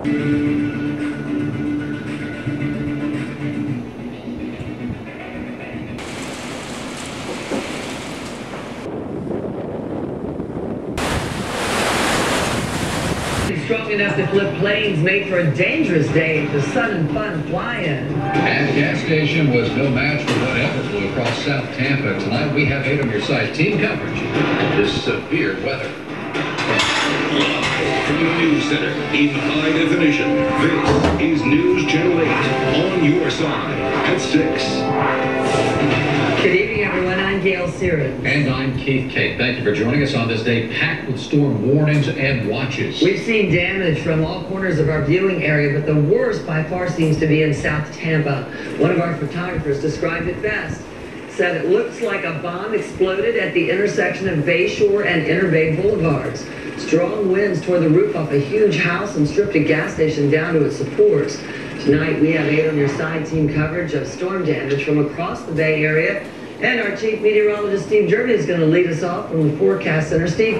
Strong enough to flip planes made for a dangerous day for sun and fun flying. And the gas station was no match for what ever flew across South Tampa. Tonight we have 8 on your side team coverage of this severe weather. From the News Center in high definition, this is News Channel 8 on your side at 6. Good evening, everyone. I'm Gail Searan. And I'm Keith Cate. Thank you for joining us on this day packed with storm warnings and watches. We've seen damage from all corners of our viewing area, but the worst by far seems to be in South Tampa. One of our photographers described it best. Said it looks like a bomb exploded at the intersection of Bayshore and Interbay Boulevards. Strong winds tore the roof off a huge house and stripped a gas station down to its supports. Tonight we have 8 on your side team coverage of storm damage from across the Bay Area. And our chief meteorologist, Steve Gervais, is going to lead us off from the Forecast Center. Steve,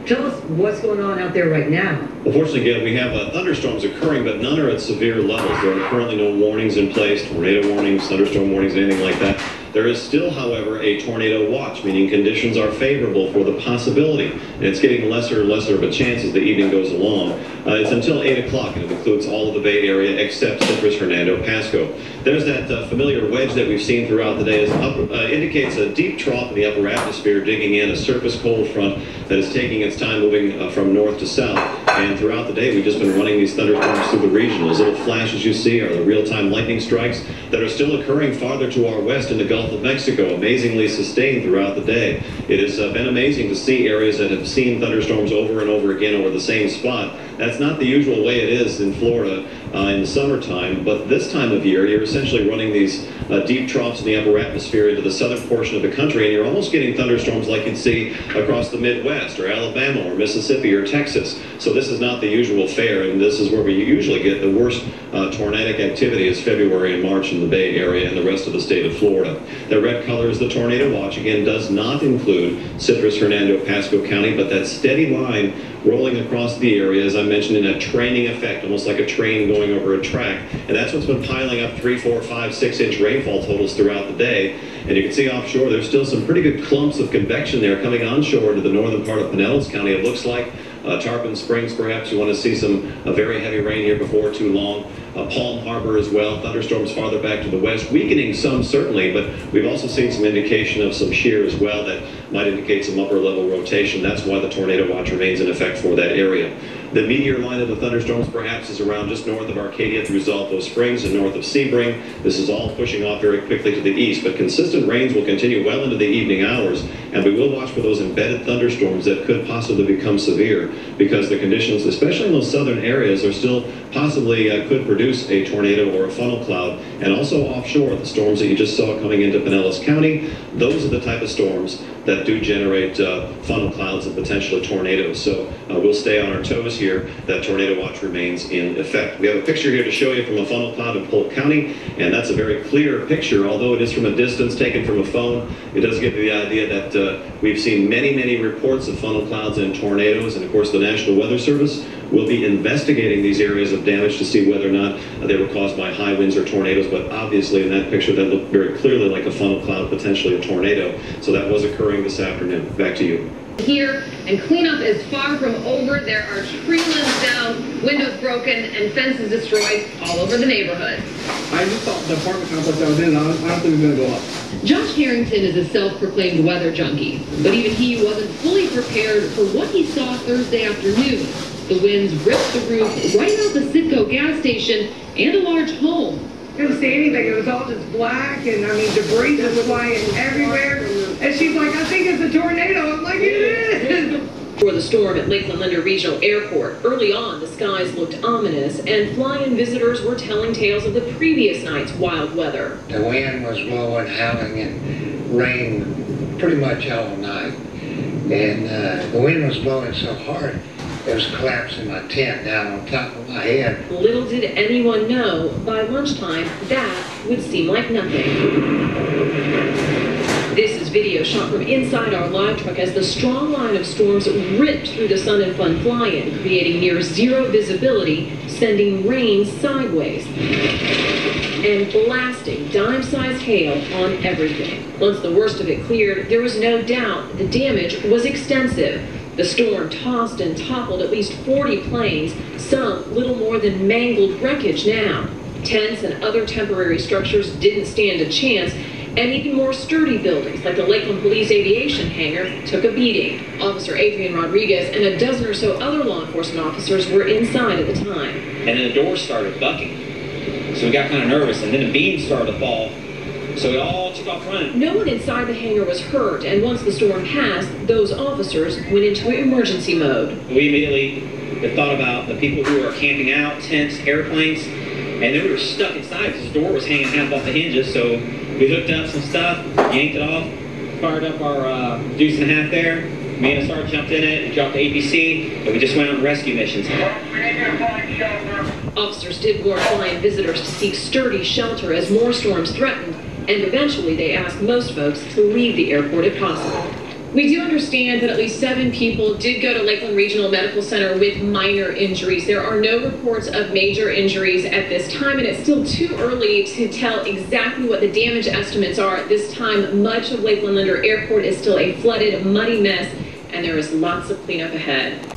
tell us what's going on out there right now. Well, fortunately, Gail, we have thunderstorms occurring, but none are at severe levels. There are currently no warnings in place, tornado warnings, thunderstorm warnings, anything like that. There is still, however, a tornado watch, meaning conditions are favorable for the possibility, and it's getting lesser and lesser of a chance as the evening goes along. It's until 8 o'clock, and it includes all of the Bay Area except Citrus, Hernando, Pasco. There's that familiar wedge that we've seen throughout the day. It indicates a deep trough in the upper atmosphere digging in, a surface cold front that is taking its time moving from north to south. And throughout the day, we've just been running these thunderstorms through the region. Those little flashes you see are the real-time lightning strikes that are still occurring farther to our west in the Gulf of Mexico, amazingly sustained throughout the day. It has been amazing to see areas that have seen thunderstorms over and over again over the same spot. That's not the usual way it is in Florida in the summertime, but this time of year, you're essentially running these deep troughs in the upper atmosphere into the southern portion of the country, and you're almost getting thunderstorms like you'd see across the Midwest or Alabama or Mississippi or Texas. So this is not the usual fare, and this is where we usually get the worst tornadic activity is February and March in the Bay Area and the rest of the state of Florida. The red color is the tornado watch. Again, does not include Citrus, Hernando, Pasco County, but that steady line rolling across the area, as I mentioned, in a training effect, almost like a train going over a track. And that's what's been piling up 3, 4, 5, 6-inch rainfall totals throughout the day. And you can see offshore, there's still some pretty good clumps of convection there coming onshore into the northern part of Pinellas County. It looks like Tarpon Springs, perhaps you want to see some very heavy rain here before too long. Palm Harbor as well, thunderstorms farther back to the west, weakening some certainly, but we've also seen some indication of some shear as well that might indicate some upper level rotation. That's why the tornado watch remains in effect for that area. The meteor line of the thunderstorms perhaps is around just north of Arcadia through Zolfo Springs and north of Sebring. This is all pushing off very quickly to the east, but consistent rains will continue well into the evening hours, and we will watch for those embedded thunderstorms that could possibly become severe because the conditions, especially in those southern areas, are still possibly could produce a tornado or a funnel cloud. And also offshore, the storms that you just saw coming into Pinellas County, those are the type of storms that do generate funnel clouds and potentially tornadoes. So we'll stay on our toes here. That tornado watch remains in effect. We have a picture here to show you from a funnel cloud in Polk County, and that's a very clear picture. Although it is from a distance taken from a phone, it does give you the idea that we've seen many, many reports of funnel clouds and tornadoes, and of course the National Weather Service will be investigating these areas of damage to see whether or not they were caused by high winds or tornadoes, but obviously in that picture that looked very clearly like a funnel cloud, potentially a tornado. So that was occurring this afternoon. Back to you. Here, and cleanup is far from over. There are tree limbs down, windows broken, and fences destroyed all over the neighborhood. I just thought the apartment complex I was in, I don't think it was going to go up. Josh Harrington is a self-proclaimed weather junkie, but even he wasn't fully prepared for what he saw Thursday afternoon. The winds ripped the roof right out the Citgo gas station and a large home. Couldn't see anything. It was all just black, and I mean debris was flying everywhere. And she's like, I think it's a tornado. I'm like, it is. For the storm at Lakeland Linder Regional Airport, early on the skies looked ominous, and fly-in visitors were telling tales of the previous night's wild weather. The wind was blowing, howling, and rain pretty much all night. And the wind was blowing so hard, it was collapsing my tent down on top of my head. Little did anyone know, by lunchtime, that would seem like nothing. This is video shot from inside our live truck as the strong line of storms ripped through the Sun and Fun fly-in, creating near zero visibility, sending rain sideways and blasting dime-sized hail on everything. Once the worst of it cleared, there was no doubt the damage was extensive. The storm tossed and toppled at least 40 planes, some little more than mangled wreckage now. Tents and other temporary structures didn't stand a chance, and even more sturdy buildings, like the Lakeland Police Aviation Hangar, took a beating. Officer Adrian Rodriguez and a dozen or so other law enforcement officers were inside at the time. And then the doors started bucking. So we got kind of nervous, and then the beams started to fall. So we all took off running. No one inside the hangar was hurt, and once the storm passed, those officers went into emergency mode. We immediately thought about the people who were camping out, tents, airplanes, and then we were stuck inside because the door was hanging half off the hinges. So we hooked up some stuff, yanked it off, fired up our deuce and a half there. Me and the sergeant jumped in it and dropped the APC, and we just went on rescue missions. Officers did warn flying visitors to seek sturdy shelter as more storms threatened, and eventually they asked most folks to leave the airport if possible. We do understand that at least 7 people did go to Lakeland Regional Medical Center with minor injuries. There are no reports of major injuries at this time, and it's still too early to tell exactly what the damage estimates are at this time. Much of Lakeland Linder Airport is still a flooded, muddy mess, and there is lots of cleanup ahead.